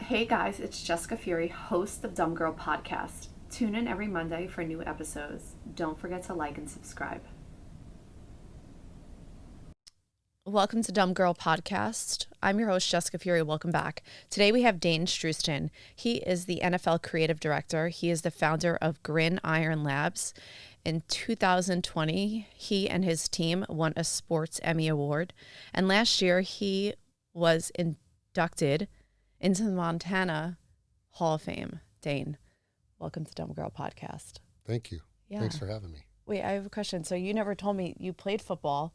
Hey guys, it's Jessica Fury, host of Dumb Girl Podcast. Tune in every Monday for new episodes. Don't forget to like and subscribe. Welcome to Dumb Girl Podcast. I'm your host, Jessica Fury. Welcome back. Today we have Dane Storrusten. He is the NFL creative director. He is the founder of Gridiron Labs. In 2020, he and his team won a Sports Emmy Award. And last year, he was inducted into the Montana Hall of Fame. Dane, welcome to Dumb Girl Podcast. Thank you. Yeah. Thanks for having me. Wait, I have a question. So you never told me you played football.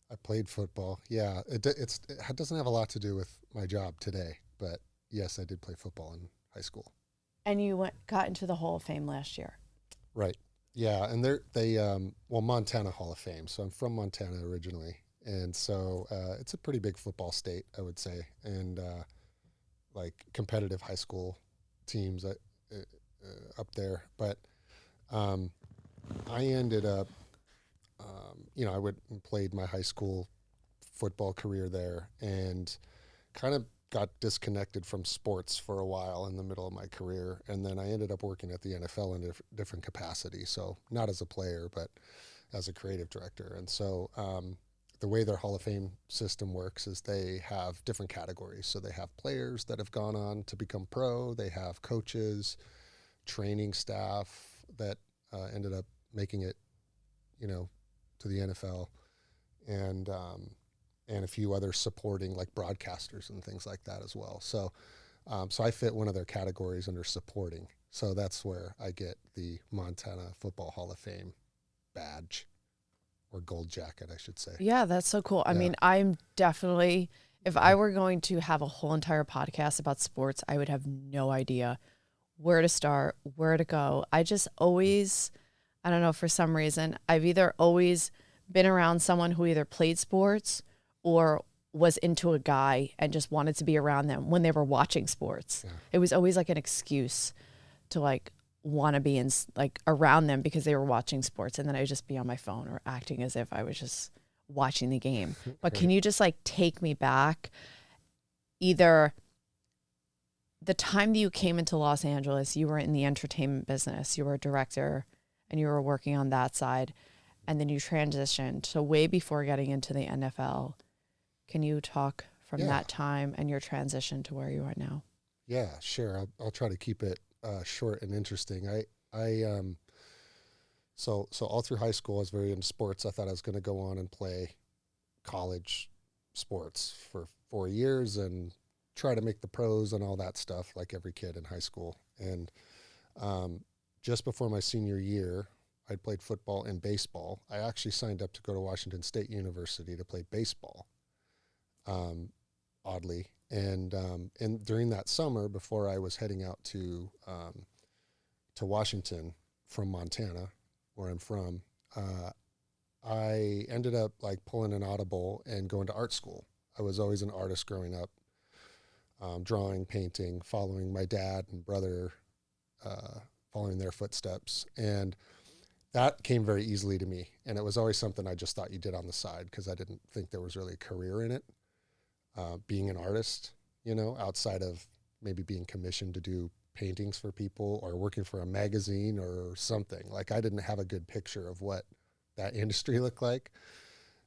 I played football. Yeah, it doesn't have a lot to do with my job today, but yes, I did play football in high school. And you got into the Hall of Fame last year. Right. Yeah, and Montana Hall of Fame. So I'm from Montana originally, and so it's a pretty big football state, I would say, and like competitive high school teams up there. But I ended up. I went and played my high school football career there and kind of got disconnected from sports for a while in the middle of my career. And then I ended up working at the NFL in a different capacity. So not as a player, but as a creative director. And so the way their Hall of Fame system works is they have different categories. So they have players that have gone on to become pro. They have coaches, training staff that ended up making it, to the NFL, and a few other supporting like broadcasters and things like that as well. So I fit one of their categories under supporting. So that's where I get the Montana Football Hall of Fame badge, or gold jacket, I should say. Yeah, that's so cool. I mean, I'm definitely, if I were going to have a whole entire podcast about sports, I would have no idea where to start, where to go. I just always, I don't know, for some reason, I've either always been around someone who either played sports or was into a guy and just wanted to be around them when they were watching sports. Yeah. It was always like an excuse to like want to be in like around them because they were watching sports, and then I would just be on my phone or acting as if I was just watching the game. But can you just like take me back, either the time that you came into Los Angeles, you were in the entertainment business, you were a director and you were working on that side, and then you transitioned. So way before getting into the NFL, can you talk from that time and your transition to where you are now? Yeah, sure. I'll try to keep it short and interesting. So all through high school, I was very into sports. I thought I was going to go on and play college sports for 4 years and try to make the pros and all that stuff like every kid in high school. And just before my senior year, I'd played football and baseball. I actually signed up to go to Washington State University to play baseball, oddly. And during that summer, before I was heading out to Washington from Montana, where I'm from, I ended up like pulling an audible and going to art school. I was always an artist growing up, drawing, painting, following my dad and brother, following their footsteps. And that came very easily to me. And it was always something I just thought you did on the side because I didn't think there was really a career in it, being an artist, outside of maybe being commissioned to do paintings for people or working for a magazine or something. Like I didn't have a good picture of what that industry looked like.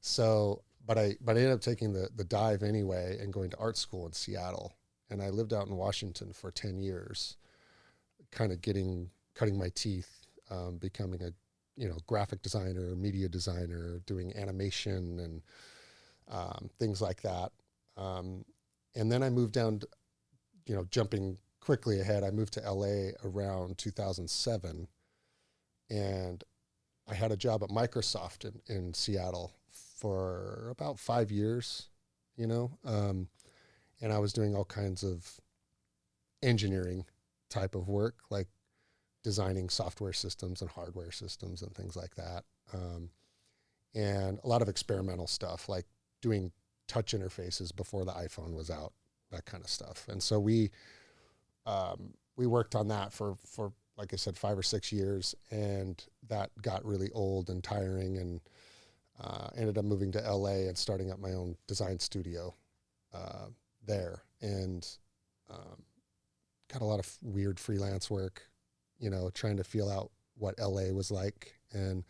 So, but I ended up taking the dive anyway and going to art school in Seattle. And I lived out in Washington for 10 years, kind of cutting my teeth, becoming a, graphic designer, media designer, doing animation and things like that. And then I moved down, jumping quickly ahead, I moved to LA around 2007, and I had a job at Microsoft in Seattle for about 5 years, and I was doing all kinds of engineering type of work, like designing software systems and hardware systems and things like that. And a lot of experimental stuff, like doing touch interfaces before the iPhone was out, that kind of stuff. And so we worked on that for like I said, 5 or 6 years, and that got really old and tiring, and ended up moving to LA and starting up my own design studio there. And got a lot of weird freelance work, trying to feel out what LA was like and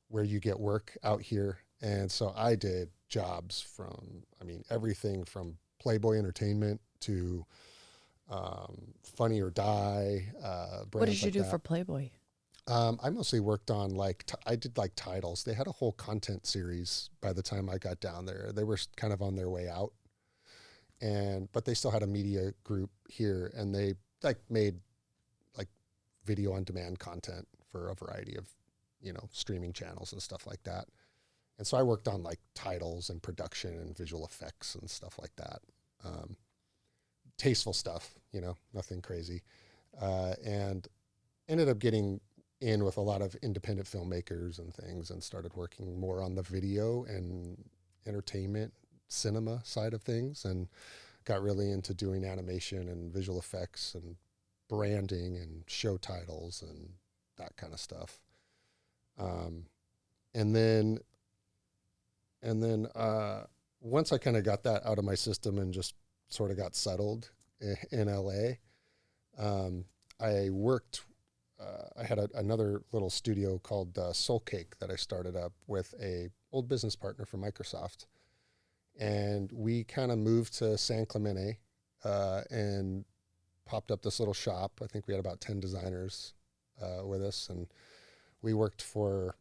where you get work out here. And so I did jobs from, everything from Playboy Entertainment to Funny or Die, What brands did you like do that. for Playboy? I mostly worked on I did like titles. They had a whole content series by the time I got down there. They were kind of on their way out, but they still had a media group here, and they like made like video on demand content for a variety of, streaming channels and stuff like that. And so I worked on like titles and production and visual effects and stuff like that. Tasteful stuff, nothing crazy. And ended up getting in with a lot of independent filmmakers and things, and started working more on the video and entertainment cinema side of things, and got really into doing animation and visual effects and branding and show titles and that kind of stuff. And then once I kind of got that out of my system and just sort of got settled in LA, I worked. I had another little studio called Soul Cake that I started up with a old business partner from Microsoft, and we kind of moved to San Clemente and popped up this little shop. I think we had about 10 designers with us, and we worked for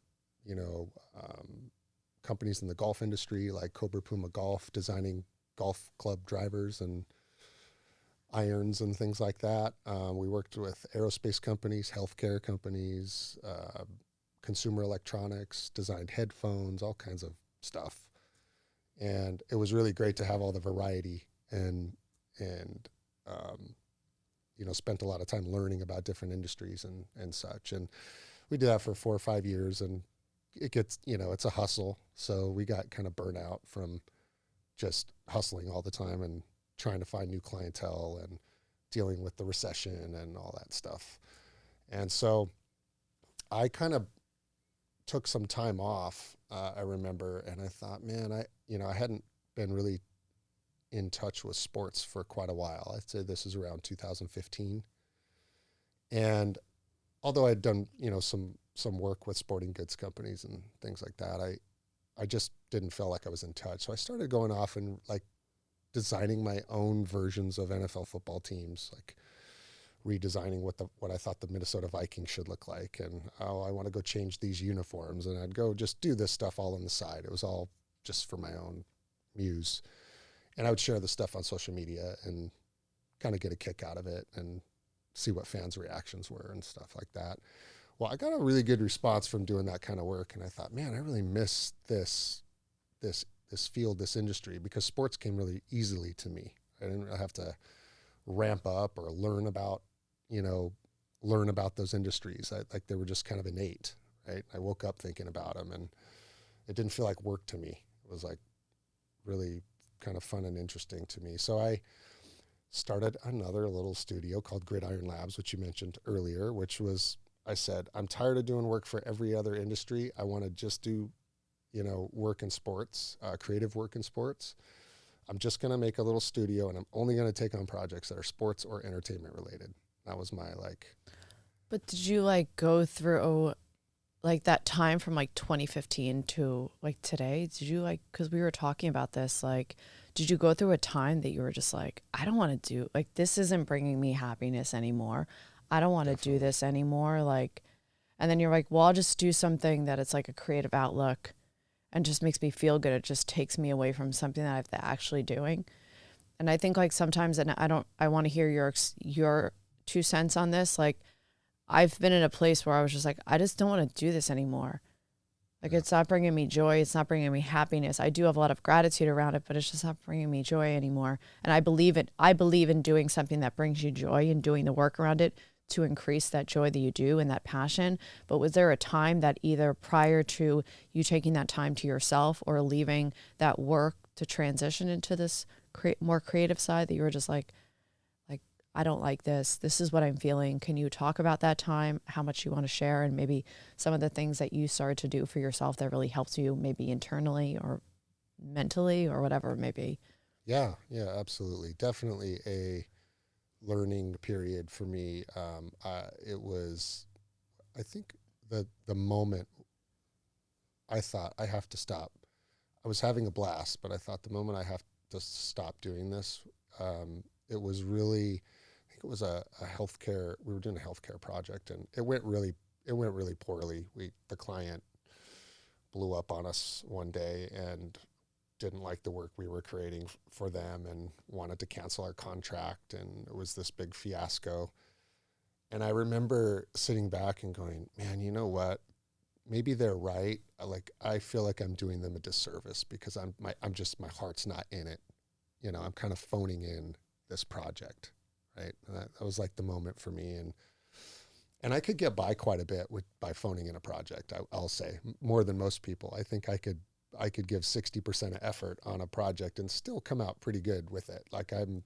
companies in the golf industry like Cobra Puma Golf, designing golf club drivers and irons and things like that. We worked with aerospace companies, healthcare companies, consumer electronics, designed headphones, all kinds of stuff. And it was really great to have all the variety and spent a lot of time learning about different industries and such. And we did that for 4 or 5 years, and it gets, it's a hustle. So we got kind of burnt out from just hustling all the time and trying to find new clientele and dealing with the recession and all that stuff. And so I kind of took some time off, I remember, and I thought, man, I hadn't been really in touch with sports for quite a while. I'd say this is around 2015. And although I'd done, some work with sporting goods companies and things like that, I just didn't feel like I was in touch. So I started going off and like designing my own versions of NFL football teams, like redesigning what I thought the Minnesota Vikings should look like. And, I want to go change these uniforms. And I'd go just do this stuff all on the side. It was all just for my own muse. And I would share the stuff on social media and kind of get a kick out of it and see what fans' reactions were and stuff like that. Well, I got a really good response from doing that kind of work. And I thought, man, I really miss this field, this industry, because sports came really easily to me. I didn't really have to ramp up or learn about those industries. Like they were just kind of innate, right? I woke up thinking about them, and it didn't feel like work to me. It was like really kind of fun and interesting to me. So I started another little studio called Gridiron Labs, which you mentioned earlier, which was, I said, I'm tired of doing work for every other industry. I want to just do work in sports, creative work in sports. I'm just going to make a little studio, and I'm only going to take on projects that are sports or entertainment related. That was my But did you go through that time from 2015 to today? Did you because we were talking about this, did you go through a time that you were just I don't want to do, this isn't bringing me happiness anymore. I don't want to do this anymore. And then you're well, I'll just do something that it's a creative outlook and just makes me feel good. It just takes me away from something that I've actually doing. And I think sometimes, and I want to hear your 2 cents on this. I've been in a place where I was just I just don't want to do this anymore. It's not bringing me joy. It's not bringing me happiness. I do have a lot of gratitude around it, but it's just not bringing me joy anymore. And I believe in doing something that brings you joy and doing the work around it to increase that joy that you do and that passion. But was there a time that either prior to you taking that time to yourself or leaving that work to transition into this more creative side that you were just I don't like this. This is what I'm feeling. Can you talk about that time, how much you want to share, and maybe some of the things that you started to do for yourself that really helps you maybe internally or mentally or whatever it may be? Yeah, absolutely. Definitely learning period for me. It was, I think, the moment I thought I have to stop. I was having a blast, but I thought the moment I have to stop doing this, it was really, I think it was a healthcare. We were doing a healthcare project, and it went really poorly. The client blew up on us one day and didn't like the work we were creating for them and wanted to cancel our contract, and it was this big fiasco. And I remember sitting back and going, man, you know what? Maybe they're right. I feel like I'm doing them a disservice because my heart's not in it. You know, I'm kind of phoning in this project, right? And that was like the moment for me. And I could get by quite a bit by phoning in a project. I'll say more than most people. I think I could give 60% of effort on a project and still come out pretty good with it. Like I'm,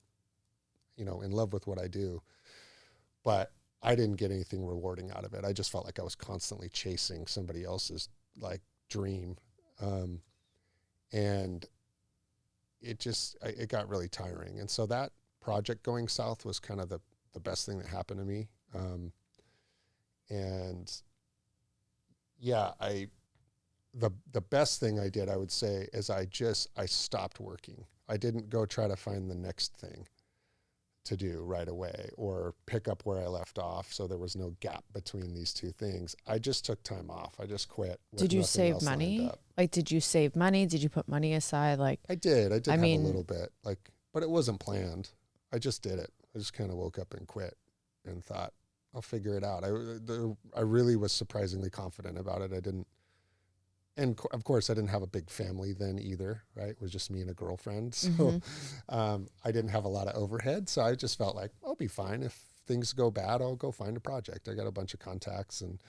in love with what I do, but I didn't get anything rewarding out of it. I just felt like I was constantly chasing somebody else's like dream. And it got really tiring. And so that project going south was kind of the best thing that happened to me. And yeah, the best thing I did, I would say, is I stopped working. I didn't go try to find the next thing to do right away or pick up where I left off. So there was no gap between these two things. I just took time off. I just quit. Did you save money? Like, did you save money? Did you put money aside? Like, I did have a little bit, but it wasn't planned. I just did it. I just kind of woke up and quit and thought, I'll figure it out. I really was surprisingly confident about it. And of course, I didn't have a big family then either, right? It was just me and a girlfriend. So I didn't have a lot of overhead. So I just felt like, I'll be fine. If things go bad, I'll go find a project. I got a bunch of contacts and,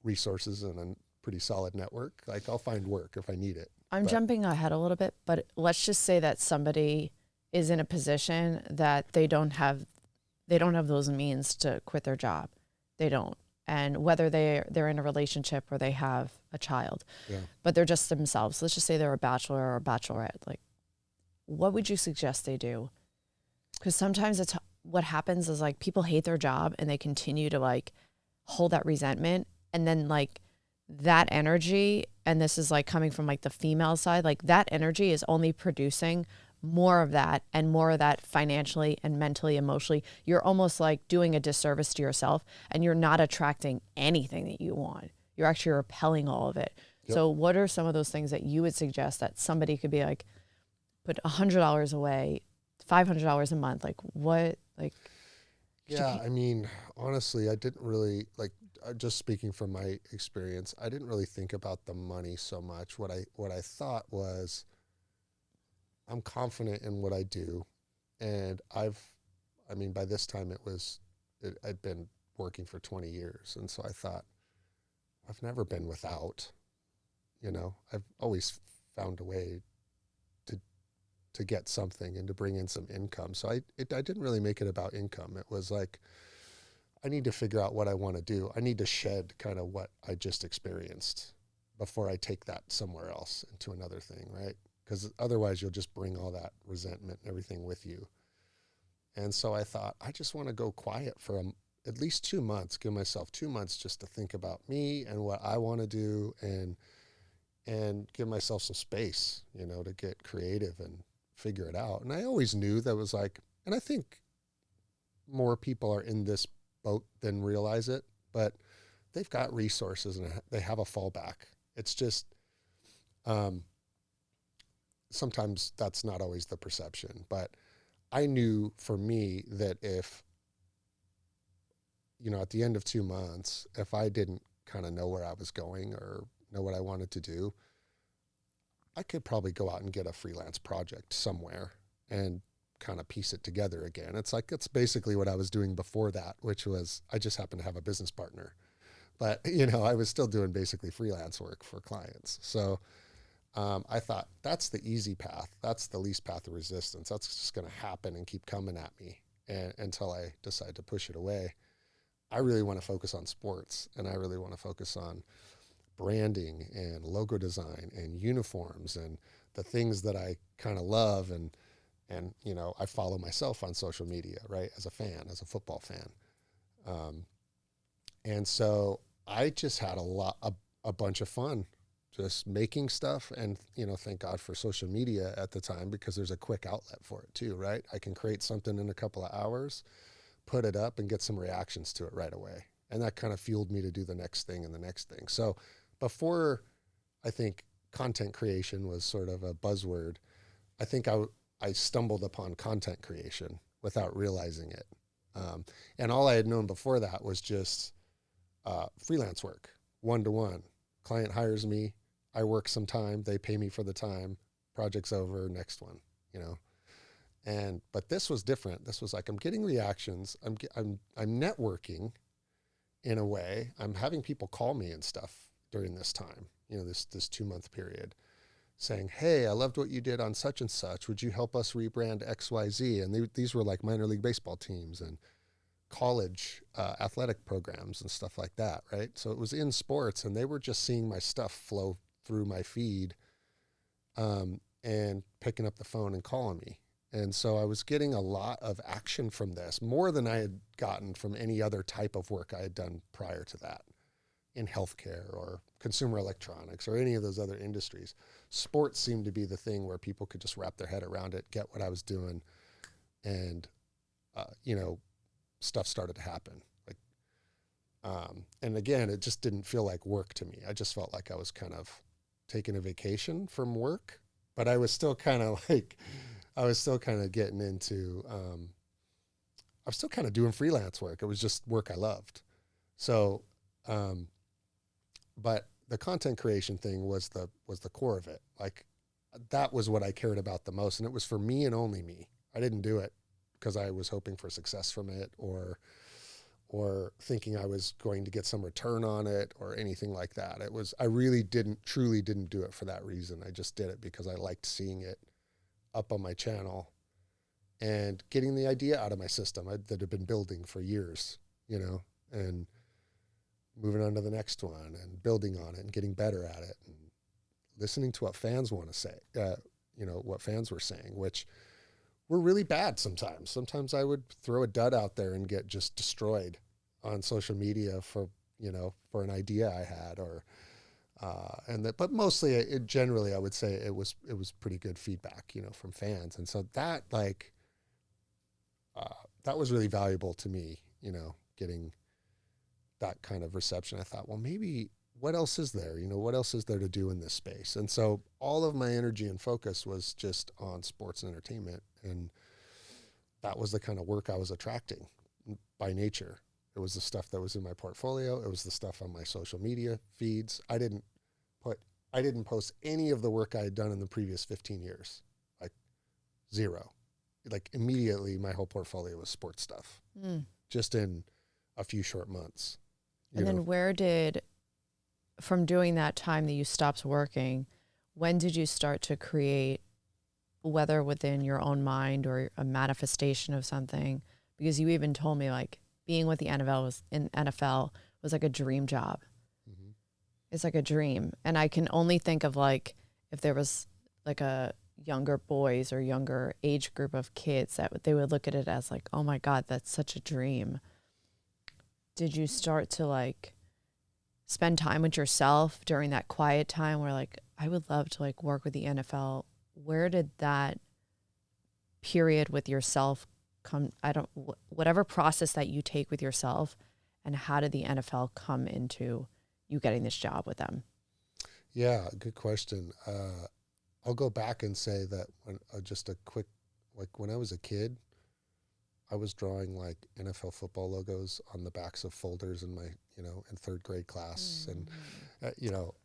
resources and a pretty solid network. Like I'll find work if I need it. I'm jumping ahead a little bit, but let's just say that somebody is in a position that they don't have those means to quit their job. They don't. And whether they're in a relationship or they have a child, but they're just themselves. Let's just say they're a bachelor or a bachelorette. Like, what would you suggest they do? Because sometimes what happens is like people hate their job and they continue to like hold that resentment, and then like that energy, and this is like coming from like the female side, like that energy is only producing more of that and more of that financially and mentally, emotionally. You're almost like doing a disservice to yourself, and you're not attracting anything that you want. You're actually repelling all of it. Yep. So what are some of those things that you would suggest that somebody could be like, put $100 away, $500 a month? Like what, like? Yeah. I mean, honestly, I didn't really just speaking from my experience, I didn't really think about the money so much. What I thought was, I'm confident in what I do. And by this time I'd been working for 20 years. And so I thought, I've never been without, I've always found a way to get something and to bring in some income. So I didn't really make it about income. It was like, I need to figure out what I want to do. I need to shed kind of what I just experienced before I take that somewhere else into another thing, right? Because otherwise you'll just bring all that resentment and everything with you. And so I thought, I just want to go quiet for at least 2 months, give myself 2 months just to think about me and what I want to do, and give myself some space, to get creative and figure it out. And I always knew that was like, and I think more people are in this boat than realize it, but they've got resources and they have a fallback. It's just, sometimes that's not always the perception, but I knew for me that if, at the end of 2 months, if I didn't kind of know where I was going or know what I wanted to do, I could probably go out and get a freelance project somewhere and kind of piece it together again. It's basically what I was doing before that, which was I just happened to have a business partner, but I was still doing basically freelance work for clients. So I thought that's the easy path. That's the least path of resistance. That's just going to happen and keep coming at me until I decide to push it away. I really want to focus on sports, and I really want to focus on branding and logo design and uniforms and the things that I kind of love and And, you know, I follow myself on social media, right? As a fan, as a football fan. And so I just had a bunch of fun just making stuff. And, you know, thank God for social media at the time, because there's a quick outlet for it too, right? I can create something in a couple of hours, put it up, and get some reactions to it right away. And that kind of fueled me to do the next thing and the next thing. So before, I think content creation was sort of a buzzword, I think I stumbled upon content creation without realizing it. And all I had known before that was just freelance work, one-to-one. Client hires me, I work some time, they pay me for the time, project's over, next one, you know. But this was different. This was like, I'm getting reactions, I'm networking in a way. I'm having people call me and stuff during this time, you know, this 2-month period, saying, hey, I loved what you did on such and such. Would you help us rebrand XYZ? And these were like minor league baseball teams and college athletic programs and stuff like that, right? So it was in sports, and they were just seeing my stuff flow through my feed and picking up the phone and calling me. And so I was getting a lot of action from this, more than I had gotten from any other type of work I had done prior to that in healthcare or consumer electronics or any of those other industries. Sports seemed to be the thing where people could just wrap their head around it, get what I was doing, and, you know, stuff started to happen. Like, and again, it just didn't feel like work to me. I just felt like I was kind of taking a vacation from work, but I was still kind of like, I was still kind of getting into, I was still kind of doing freelance work. It was just work I loved. So, but the content creation thing was the core of it. Like, that was what I cared about the most. And it was for me and only me. I didn't do it because I was hoping for success from it or thinking I was going to get some return on it or anything like that. It was, I really truly didn't do it for that reason. I just did it because I liked seeing it up on my channel and getting the idea out of my system that had been building for years, you know, and moving on to the next one and building on it and getting better at it and listening to what fans want to say, you know, what fans were saying, which were really bad sometimes. Sometimes I would throw a dud out there and get just destroyed on social media for, you know, for an idea I had but mostly generally I would say it was pretty good feedback, you know, from fans. And so that that was really valuable to me, you know, getting that kind of reception. I thought, well, maybe what else is there? You know, what else is there to do in this space? And so all of my energy and focus was just on sports and entertainment. And that was the kind of work I was attracting by nature. It was the stuff that was in my portfolio. It was the stuff on my social media feeds. I didn't post any of the work I had done in the previous 15 years, like zero. Like immediately my whole portfolio was sports stuff, just in a few short months. And then from doing that time that you stopped working, when did you start to create, whether within your own mind or a manifestation of something? Because you even told me like being with the NFL was like a dream job. Mm-hmm. It's like a dream. And I can only think of like, if there was like a younger boys or younger age group of kids that they would look at it as like, oh my God, that's such a dream. Did you start to like spend time with yourself during that quiet time where like, I would love to like work with the NFL? Where did that period with yourself come? Whatever process that you take with yourself, and how did the NFL come into you getting this job with them? Yeah, good question. I'll go back and say that when I was a kid, I was drawing like NFL football logos on the backs of folders in my, you know, in third grade class. And, you know,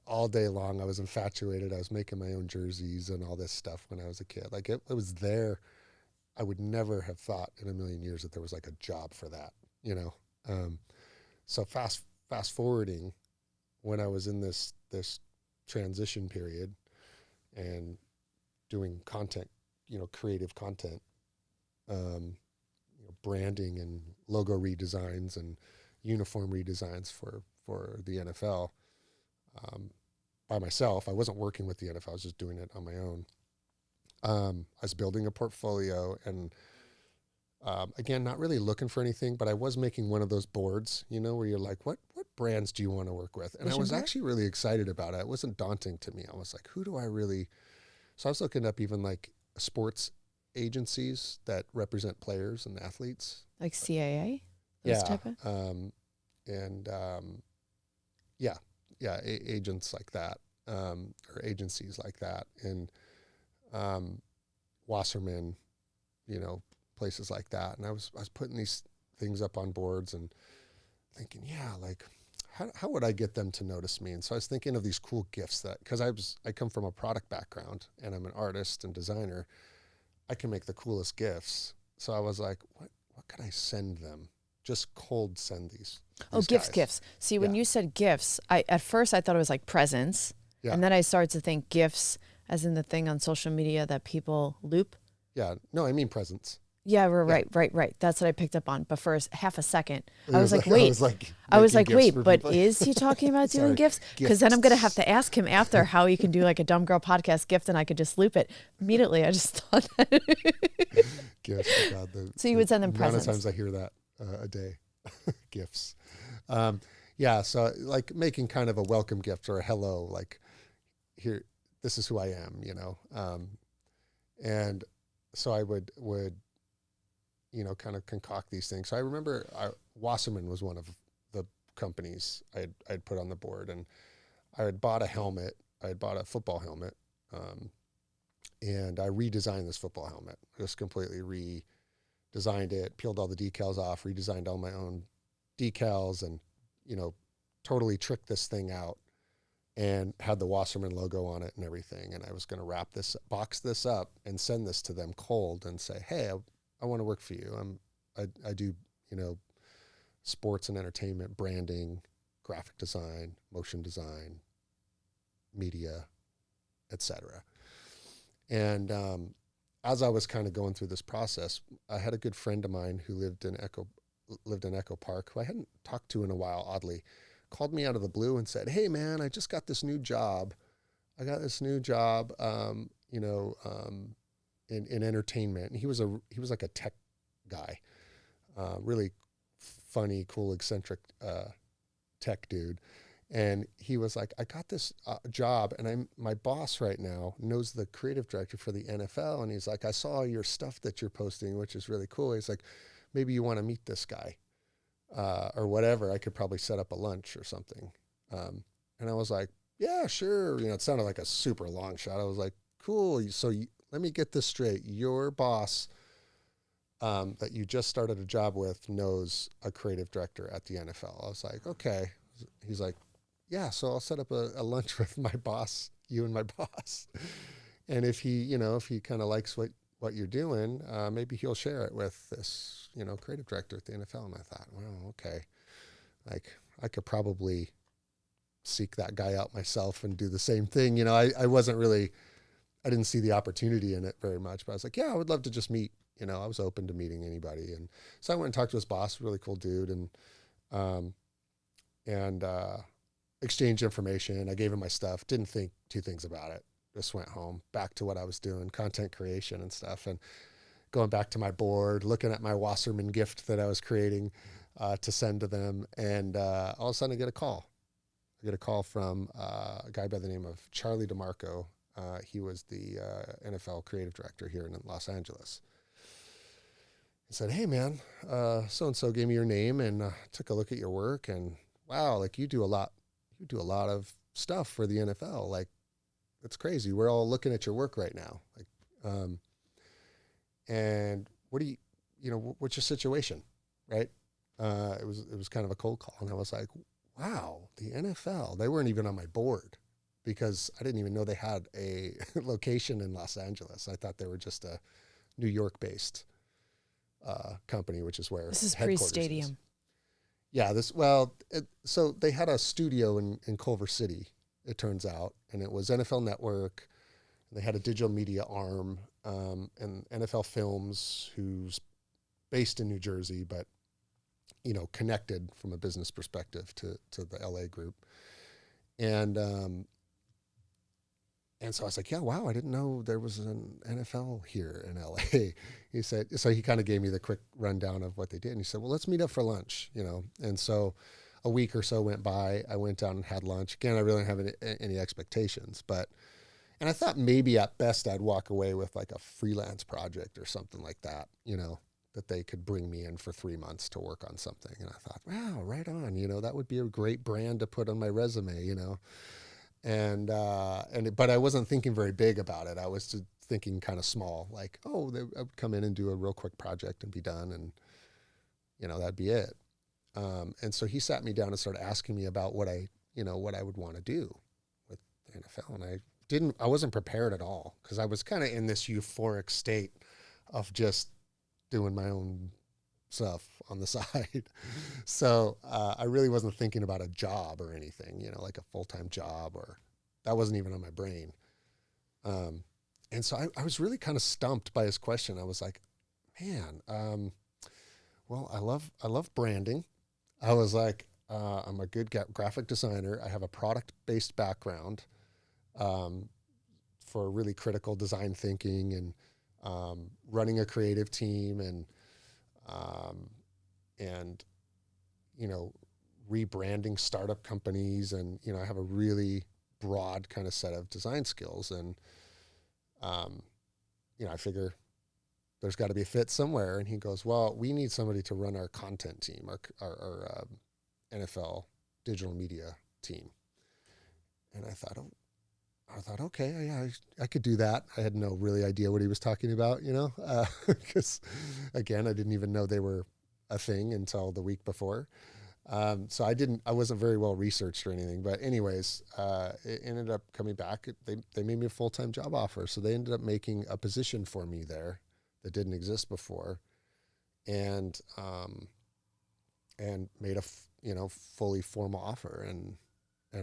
all day long I was infatuated. I was making my own jerseys and all this stuff when I was a kid. Like it was there. I would never have thought in a million years that there was like a job for that, you know? So fast forwarding, when I was in this transition period and doing content, you know, creative content, you know, branding and logo redesigns and uniform redesigns for the NFL by myself. I wasn't working with the NFL. I was just doing it on my own. I was building a portfolio, and again, not really looking for anything, but I was making one of those boards, where you're like, what brands do you want to work with? And I Vision was board? actually really excited about it. It wasn't daunting to me. I was like, who do I really? So I was looking up even like sports agencies that represent players and athletes. Like CAA? Those Yeah. type of? And yeah, agents like that, or agencies like that. And Wasserman, places like that. And I was putting these things up on boards and thinking, yeah, like how would I get them to notice me? And so I was thinking of these cool gifts because I come from a product background and I'm an artist and designer. I can make the coolest gifts. So I was like, what could I send them? Just cold send these guys. Gifts. See, when Yeah. you said gifts, at first I thought it was like presents. Yeah. And then I started to think gifts as in the thing on social media that people loop. Yeah. No, I mean presents. Yeah, we're right. That's what I picked up on. But for half a second, I It was like, I wait. was like, I was like, making wait, gifts for but people. is he talking about doing Sorry, gifts? Because then I'm going to have gifts. to ask him after how he can do like a Dumb Girl podcast gift and I could just loop it. Immediately, I just thought that. Gifts. Oh God, So you would send them the amount of presents. times I hear that a day. Gifts. Yeah. So like making kind of a welcome gift or a hello, like here, this is who I am, and so I would, kind of concoct these things. So I remember Wasserman was one of the companies I'd put on the board, and I had bought a helmet. I had bought a football helmet, and I redesigned this football helmet. Just completely redesigned it, peeled all the decals off, redesigned all my own decals, and totally tricked this thing out, and had the Wasserman logo on it and everything. And I was going to box this up and send this to them cold and say, hey, I want to work for you. I do, sports and entertainment, branding, graphic design, motion design, media, etc. And as I was kind of going through this process, I had a good friend of mine who lived in Echo Park, who I hadn't talked to in a while, oddly, called me out of the blue and said, hey man, I just got this new job. In entertainment. And he was like a tech guy, really funny, cool, eccentric tech dude. And he was like, I got this job, and my boss right now knows the creative director for the NFL. And he's like, I saw your stuff that you're posting, which is really cool. He's like, maybe you want to meet this guy, or whatever. I could probably set up a lunch or something. And I was like, yeah, sure. It sounded like a super long shot. I was like, cool. So let me get this straight. Your boss that you just started a job with knows a creative director at the NFL. I was like, okay. He's like, yeah, so I'll set up a lunch with my boss, you and my boss. And if he kind of likes what you're doing, maybe he'll share it with this, creative director at the NFL. And I thought, well, okay. Like I could probably seek that guy out myself and do the same thing. I wasn't really, I didn't see the opportunity in it very much, but I was like, yeah, I would love to just meet, I was open to meeting anybody. And so I went and talked to his boss, really cool dude. And exchanged information. I gave him my stuff, didn't think two things about it. Just went home, back to what I was doing, content creation and stuff. And going back to my board, looking at my Wasserman gift that I was creating to send to them. And all of a sudden I get a call. I get a call from a guy by the name of Charlie DeMarco. He was the NFL creative director here in Los Angeles. He said, hey man, so-and-so gave me your name and took a look at your work, and wow, like you do a lot of stuff for the NFL. Like it's crazy. We're all looking at your work right now. Like, and what do what's your situation? Right. It was kind of a cold call, and I was like, wow, the NFL, they weren't even on my board because I didn't even know they had a location in Los Angeles. I thought they were just a New York based company, which is where This is headquarters pre-stadium. is. Yeah, so they had a studio in Culver City, it turns out, and it was NFL Network. They had a digital media arm, and NFL Films, who's based in New Jersey, but connected from a business perspective to the LA group. And And so I was like, yeah, wow, I didn't know there was an NFL here in LA. He said, so he kind of gave me the quick rundown of what they did. And he said, well, let's meet up for lunch, you know? And so a week or so went by. I went down and had lunch. Again, I really didn't have any expectations, and I thought maybe at best I'd walk away with like a freelance project or something like that, you know, that they could bring me in for 3 months to work on something. And I thought, wow, right on, you know, that would be a great brand to put on my resume, you know? But I wasn't thinking very big about it. I was just thinking kind of small, like, oh, I would come in and do a real quick project and be done. And, you know, that'd be it. And so he sat me down and started asking me about what I would want to do with the NFL. And I wasn't prepared at all, because I was kind of in this euphoric state of just doing my own stuff on the side. So I really wasn't thinking about a job or anything, you know, like a full-time job, or that wasn't even on my brain. And so I was really kind of stumped by his question. I was like, man, well, I love branding. I was like, I'm a good graphic designer. I have a product-based background for really critical design thinking and running a creative team and you know, rebranding startup companies. And, you know, I have a really broad kind of set of design skills. And, you know, I figure there's got to be a fit somewhere. And he goes, well, we need somebody to run our content team, our NFL digital media team. And I thought, okay, yeah, I could do that. I had no really idea what he was talking about, you know, because again, I didn't even know they were a thing until the week before. So I wasn't very well researched or anything, but anyways, it ended up coming back. They made me a full-time job offer. So they ended up making a position for me there that didn't exist before, and made a fully formal offer, and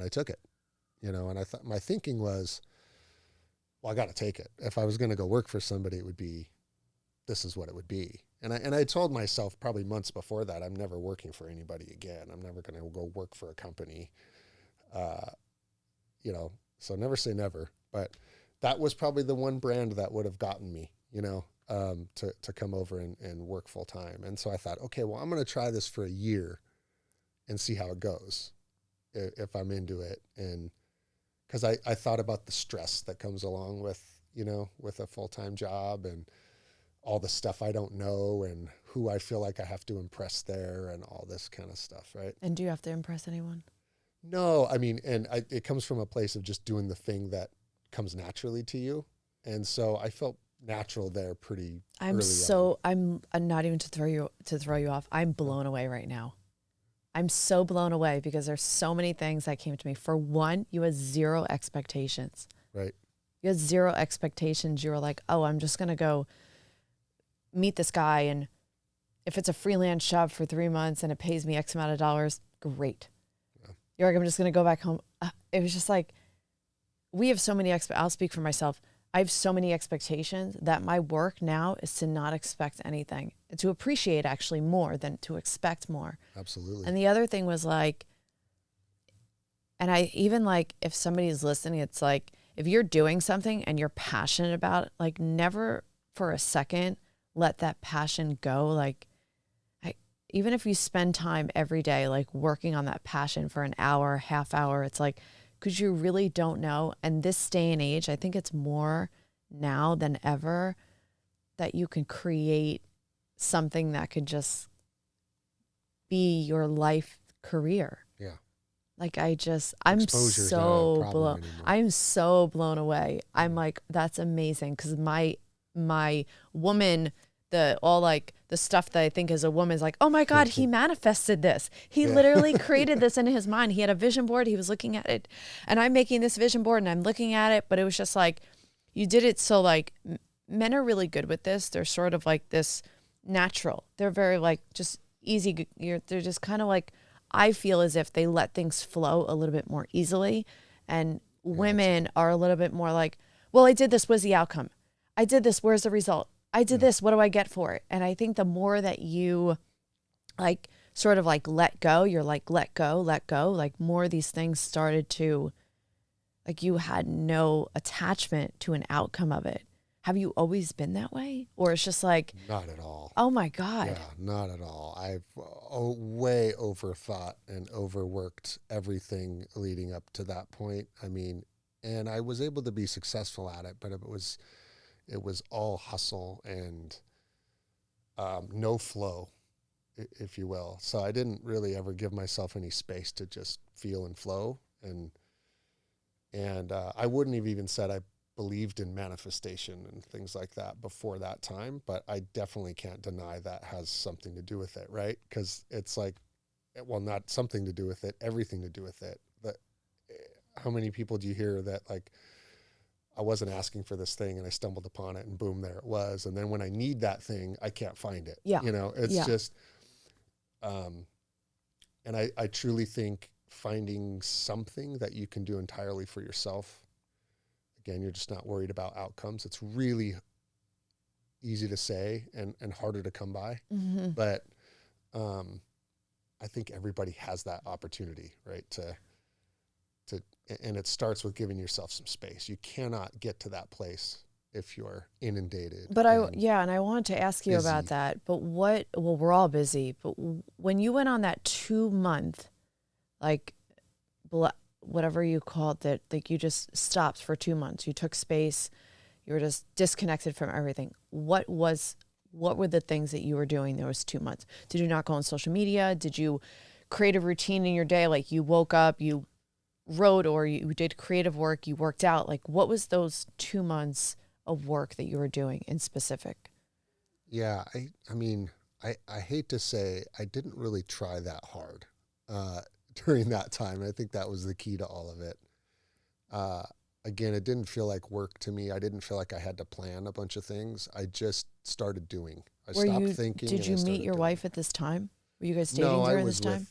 I took it, you know. And I thought, my thinking was, well, I got to take it. If I was going to go work for somebody, this is what it would be. And I told myself probably months before that, I'm never working for anybody again. I'm never going to go work for a company, you know. So never say never. But that was probably the one brand that would have gotten me, you know, to come over and work full time. And so I thought, okay, well, I'm going to try this for a year and see how it goes, if I'm into it. And because I thought about the stress that comes along with, you know, with a full-time job, and all the stuff I don't know, and who I feel like I have to impress there, and all this kind of stuff, right? And do you have to impress anyone? No, I mean, it comes from a place of just doing the thing that comes naturally to you. And so I felt natural there pretty early on. I'm not even to throw you off. I'm blown away right now. I'm so blown away because there's so many things that came to me. For one, you had zero expectations. Right. You had zero expectations. You were like, oh, I'm just going to go meet this guy, and if it's a freelance job for 3 months and it pays me X amount of dollars, great. Yeah. You're like, I'm just going to go back home. It was just like, we have so many I'll speak for myself. I have so many expectations that my work now is to not expect anything, to appreciate actually more than to expect more. Absolutely. And the other thing was like, and I even like, if somebody's listening, it's like, if you're doing something and you're passionate about it, like never for a second let that passion go. Like, even if you spend time every day, like working on that passion for an hour, half hour, it's like, because you really don't know. And this day and age, I think it's more now than ever that you can create something that could just be your life career. Yeah. Like I'm so blown away. I'm like, that's amazing. Cause my woman, the stuff that I think as a woman is like, oh my God, he manifested this. He literally created this in his mind. He had a vision board. He was looking at it, and I'm making this vision board and I'm looking at it, but it was just like, you did it. So like men are really good with this. They're sort of like this natural. They're very like just easy. They're just kind of like, I feel as if they let things flow a little bit more easily. And women are a little bit more like, well, I did this. What's the outcome? I did this. Where's the result? I did this. What do I get for it? And I think the more that you like sort of like let go, you're like, let go, like more of these things started to Like you had no attachment to an outcome of it. Have you always been that way? Or it's just like, Not at all. oh my God. Yeah, not at all. I've way overthought and overworked everything leading up to that point. I mean, and I was able to be successful at it, but it was all hustle and no flow, if you will. So I didn't really ever give myself any space to just feel and flow. And I wouldn't have even said I believed in manifestation and things like that before that time, but I definitely can't deny that has something to do with it, right? Because it's like, well, not something to do with it, everything to do with it. But how many people do you hear that like, I wasn't asking for this thing and I stumbled upon it and boom, there it was. And then when I need that thing, I can't find it. Yeah. You know, it's just, and I truly think finding something that you can do entirely for yourself. Again, you're just not worried about outcomes. It's really easy to say and harder to come by. Mm-hmm. But I think everybody has that opportunity, right? And it starts with giving yourself some space. You cannot get to that place if you're inundated. But and I wanted to ask you about that. But we're all busy. But when you went on that 2-month, like, whatever you called it, like you just stopped for 2 months. You took space. You were just disconnected from everything. What were the things that you were doing those 2 months? Did you not go on social media? Did you create a routine in your day? Like you woke up, you wrote, or you did creative work, you worked out. Like what was those 2 months of work that you were doing in specific? Yeah, I mean, I hate to say I didn't really try that hard during that time. I think that was the key to all of it. Again, it didn't feel like work to me. I didn't feel like I had to plan a bunch of things. I just started doing. I stopped thinking. Did you meet your wife at this time? Were you guys dating during this time?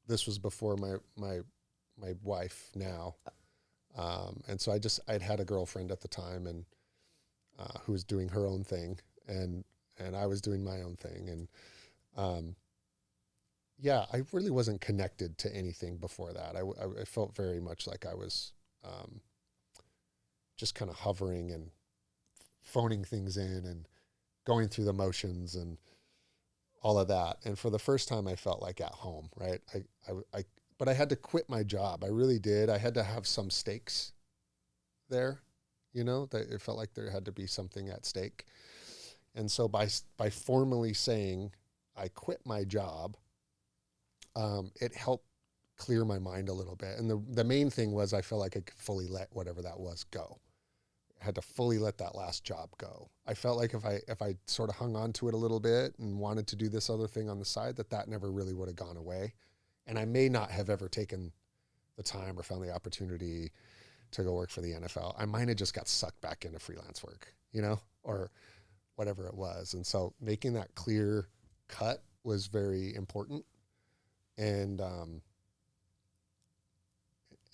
This was before my wife now. And so I'd had a girlfriend at the time and who was doing her own thing and I was doing my own thing. And yeah, I really wasn't connected to anything before that. I felt very much like I was just kind of hovering and phoning things in and going through the motions and all of that. And for the first time, I felt like at home, right? But I had to quit my job. I really did. I had to have some stakes there, you know, that it felt like there had to be something at stake. And so by formally saying I quit my job, it helped clear my mind a little bit. And the main thing was I felt like I could fully let whatever that was go. I had to fully let that last job go. I felt like if I sort of hung on to it a little bit and wanted to do this other thing on the side, that never really would have gone away. And I may not have ever taken the time or found the opportunity to go work for the NFL. I might have just got sucked back into freelance work, you know, or whatever it was. And so making that clear cut was very important. And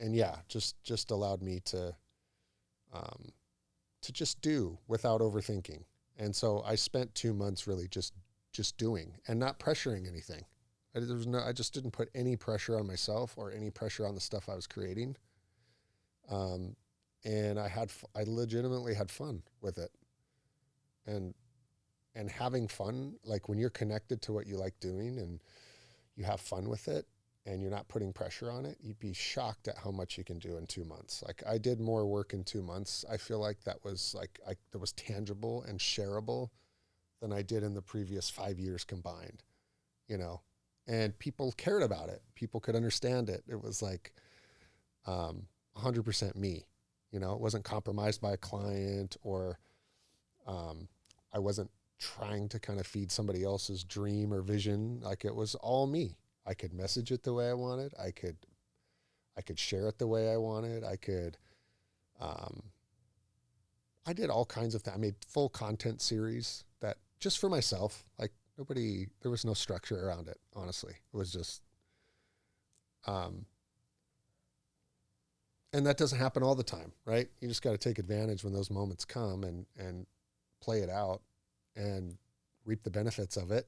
yeah, just allowed me to just do without overthinking. And so I spent 2 months really just doing and not pressuring anything. I just didn't put any pressure on myself or any pressure on the stuff I was creating. And I legitimately had fun with it. And having fun, like when you're connected to what you like doing and you have fun with it and you're not putting pressure on it, you'd be shocked at how much you can do in 2 months. Like I did more work in 2 months. I feel like that was that was tangible and shareable than I did in the previous 5 years combined, you know, and people cared about it. People could understand it. It was like 100% me, you know, it wasn't compromised by a client or I wasn't trying to kind of feed somebody else's dream or vision. Like it was all me. I could message it the way I wanted. I could share it the way I wanted. I did all kinds of things. I made full content series that just for myself, like there was no structure around it. Honestly, it was just, and that doesn't happen all the time, right? You just got to take advantage when those moments come and play it out and reap the benefits of it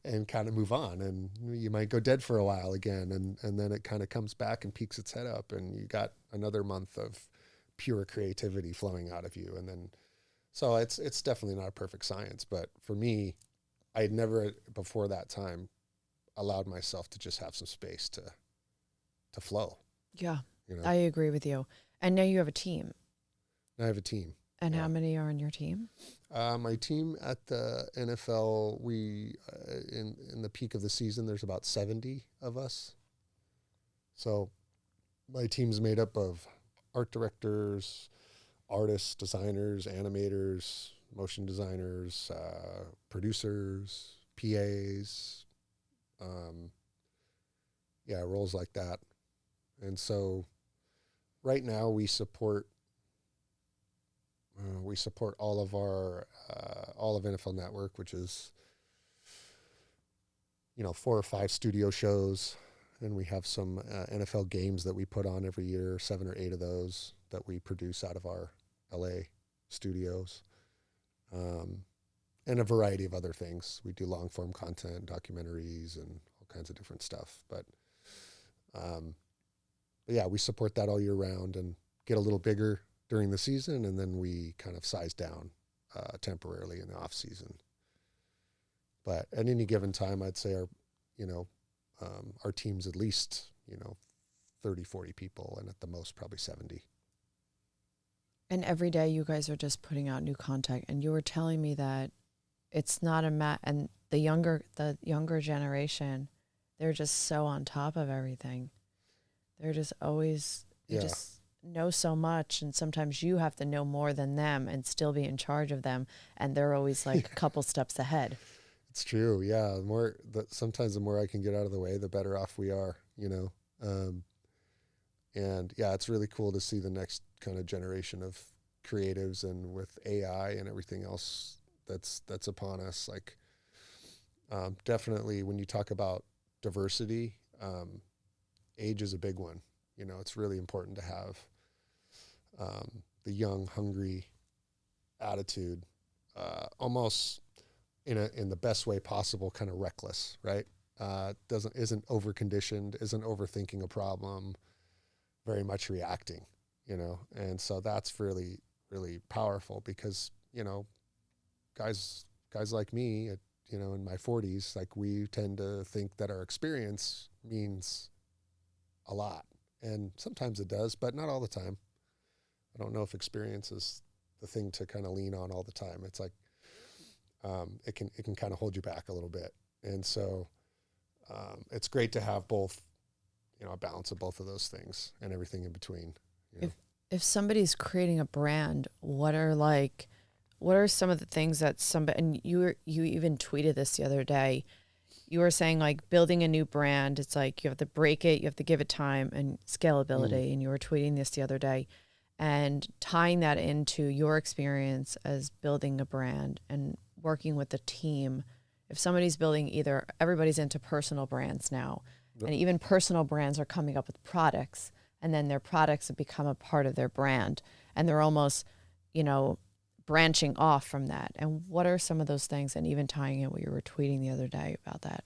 and kind of move on. And you might go dead for a while again. And then it kind of comes back and peeks its head up, and you got another month of pure creativity flowing out of you. And then, so it's definitely not a perfect science, but for me, I had never before that time allowed myself to just have some space to flow. Yeah, You know, I agree with you. And now you have a team. I have a team. And Yeah. how many are on your team? My team at the NFL, we in the peak of the season, there's about 70 of us. So my team's made up of art directors, artists, designers, animators, motion designers, producers, PAs, roles like that. And so right now we support all of our all of NFL Network, which is 4 or 5 studio shows, and we have some NFL games that we put on every year, 7 or 8 of those that we produce out of our LA studios, and a variety of other things. We do long form content, documentaries, and all kinds of different stuff. But yeah, we support that all year round and get a little bigger during the season, and then we kind of size down temporarily in the off season. But at any given time, I'd say our team's at least 30, 40 people, and at the most probably 70. And every day you guys are just putting out new content. And you were telling me that it's not and the younger generation, they're just so on top of everything. They're just always just know so much, and sometimes you have to know more than them and still be in charge of them, and they're always like a couple steps ahead. It's true. Yeah. Sometimes the more I can get out of the way, the better off we are, and yeah, it's really cool to see the next kind of generation of creatives, and with AI and everything else that's upon us. Like, definitely when you talk about diversity, age is a big one. It's really important to have the young, hungry attitude, almost in the best way possible, kind of reckless, right? Isn't over-conditioned, isn't overthinking a problem, very much reacting, and so that's really, really powerful, because, guys like me, in my 40s, like, we tend to think that our experience means a lot, and sometimes it does, but not all the time. I don't know if experience is the thing to kind of lean on all the time. It's like, it can kind of hold you back a little bit. And so, it's great to have both, a balance of both of those things and everything in between. If somebody's creating a brand, what are some of the things that and you even tweeted this the other day. You were saying, like, building a new brand, it's like you have to break it, you have to give it time and scalability. And you were tweeting this the other day, and tying that into your experience as building a brand and working with the team. If somebody's building, everybody's into personal brands now, and even personal brands are coming up with products, and then their products have become a part of their brand, and they're almost, branching off from that. And what are some of those things? And even tying in what you were tweeting the other day about that.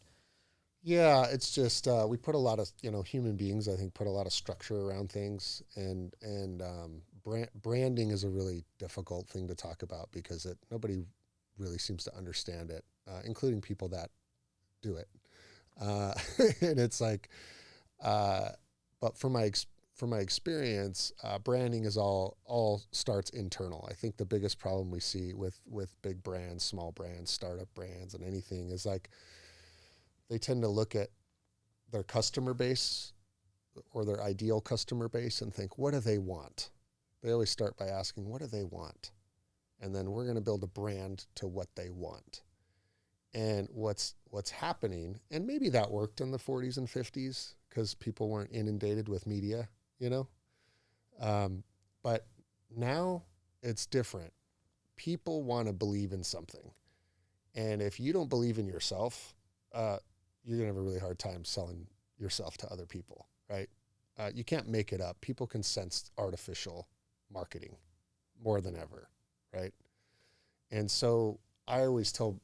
Yeah, it's just, we put a lot of, human beings, I think, put a lot of structure around things, and branding is a really difficult thing to talk about, because nobody really seems to understand it, including people that do it. And it's like, but from my experience, branding is all starts internal. I think the biggest problem we see with big brands, small brands, startup brands, and anything is, like, they tend to look at their customer base or their ideal customer base and think, what do they want? They always start by asking, what do they want? And then we're going to build a brand to what they want. And what's happening, and maybe that worked in the 40s and 50s because people weren't inundated with media, but now it's different. People want to believe in something. And if you don't believe in yourself, you're going to have a really hard time selling yourself to other people, right? You can't make it up. People can sense artificial marketing more than ever, right? And so I always tell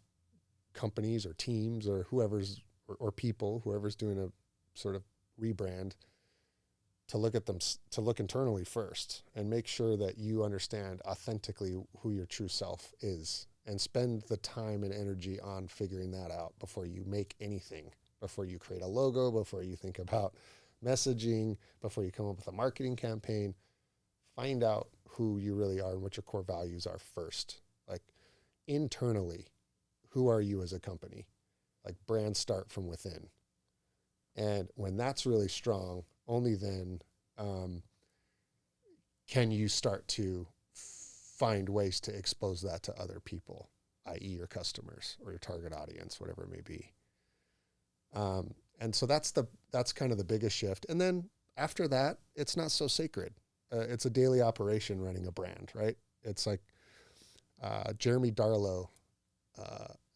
companies or teams or or people, whoever's doing a sort of rebrand, to look internally first and make sure that you understand authentically who your true self is, and spend the time and energy on figuring that out before you make anything, before you create a logo, before you think about messaging, before you come up with a marketing campaign. Find out who you really are and what your core values are first. Like, internally, who are you as a company? Like, brands start from within. And when that's really strong, only then can you start to find ways to expose that to other people, i.e. your customers or your target audience, whatever it may be. And so that's kind of the biggest shift. And then after that, it's not so sacred. It's a daily operation running a brand, right? It's like Jeremy Darlow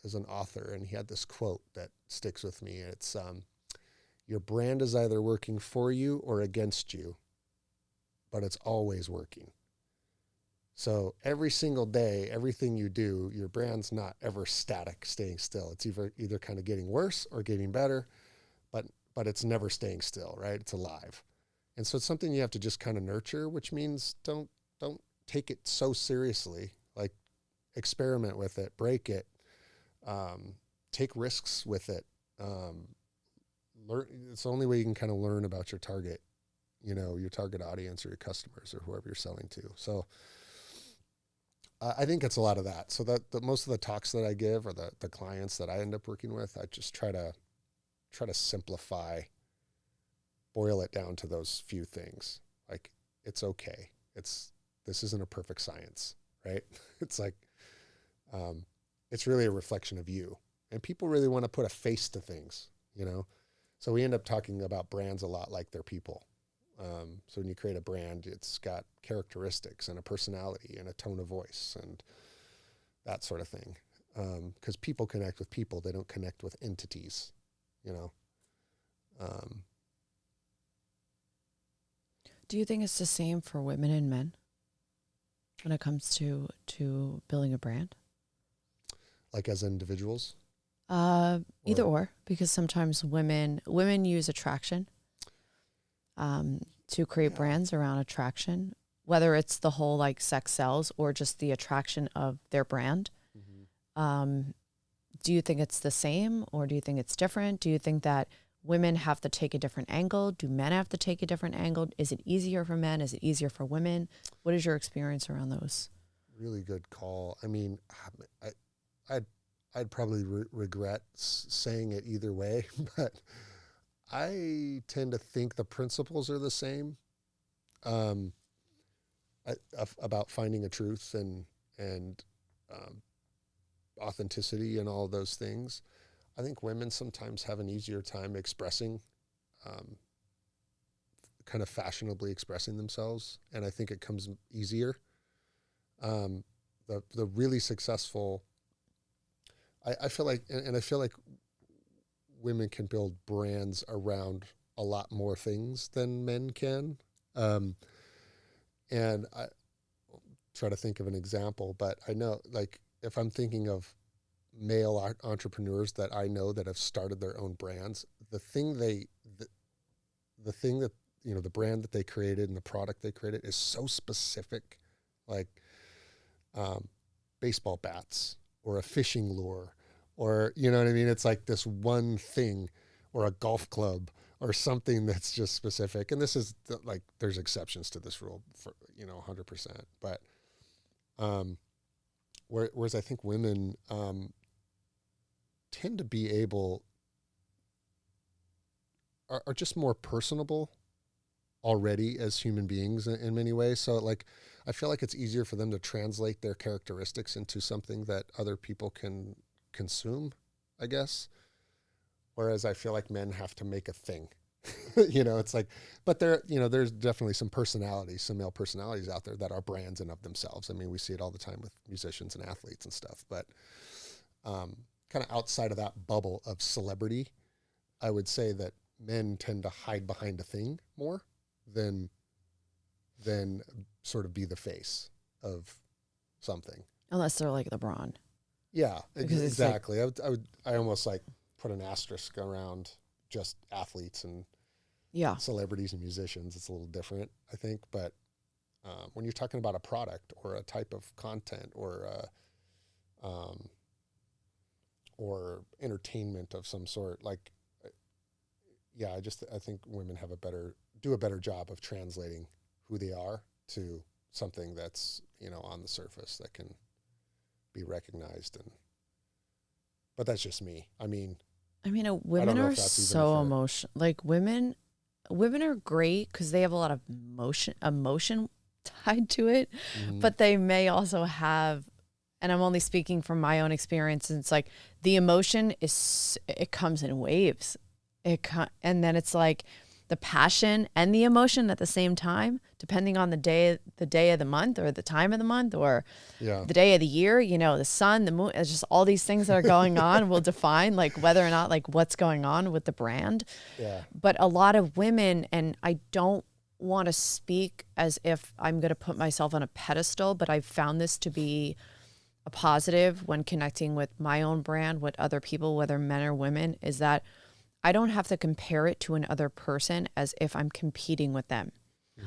is an author, and he had this quote that sticks with me. It's your brand is either working for you or against you, but it's always working. So every single day, everything you do, your brand's not ever static, staying still. It's either kind of getting worse or getting better, but it's never staying still, right? It's alive. And so it's something you have to just kind of nurture, which means don't take it so seriously. Like, experiment with it, break it, take risks with it. Learn. It's the only way you can kind of learn about your target, your target audience or your customers or whoever you're selling to. So I think it's a lot of that. So that most of the talks that I give, or the clients that I end up working with, I just try to simplify, boil it down to those few things. Like, it's okay. This isn't a perfect science, right? It's like, it's really a reflection of you, and people really want to put a face to things, So we end up talking about brands a lot like they're people. So when you create a brand, it's got characteristics and a personality and a tone of voice and that sort of thing. Because people connect with people, they don't connect with entities, Do you think it's the same for women and men when it comes to building a brand? Like, as individuals? Either or, because sometimes women use attraction to create brands around attraction, whether it's the whole like sex sells or just the attraction of their brand. Mm-hmm. Do you think it's the same, or do you think it's different? Do you think that women have to take a different angle? Do men have to take a different angle? Is it easier for men? Is it easier for women? What is your experience around those? Really good call. I mean, I'd probably regret saying it either way, but I tend to think the principles are the same, about finding a truth and authenticity and all those things. I think women sometimes have an easier time expressing, kind of fashionably expressing themselves, and I think it comes easier. The really successful, I feel like, and I feel like women can build brands around a lot more things than men can. And I try to think of an example, but I know, like, if I'm thinking of male entrepreneurs that I know that have started their own brands, the thing that, the brand that they created and the product they created is so specific, like baseball bats or a fishing lure, or, you know what I mean? It's like this one thing, or a golf club or something that's just specific. And this is like, there's exceptions to this rule for, 100%. But whereas I think women tend to be are just more personable already as human beings in many ways. So like, I feel like it's easier for them to translate their characteristics into something that other people can consume, I guess. Whereas I feel like men have to make a thing, it's like, but there's definitely some male personalities out there that are brands in of themselves. I mean, we see it all the time with musicians and athletes and stuff, but kind of outside of that bubble of celebrity, I would say that men tend to hide behind a thing more than sort of be the face of something. Unless they're like LeBron. Yeah, Because it's exactly. I almost like put an asterisk around just athletes and yeah. celebrities and musicians. It's a little different, I think. But when you're talking about a product or a type of content or entertainment of some sort, like, yeah, I think women do a better job of translating who they are to something that's, on the surface that can be recognized. But that's just me. I mean, Women know are if that's even so fair. emotional. Like women are great because they have a lot of emotion tied to it, but they may also have, and I'm only speaking from my own experience. And it's like the emotion it comes in waves. And then it's like the passion and the emotion at the same time, depending on the day of the month or the time of the month or the day of the year, the sun, the moon, it's just all these things that are going on will define like whether or not like what's going on with the brand. Yeah. But a lot of women, and I don't want to speak as if I'm going to put myself on a pedestal, but I've found this to be a positive when connecting with my own brand, with other people, whether men or women, is that I don't have to compare it to another person as if I'm competing with them.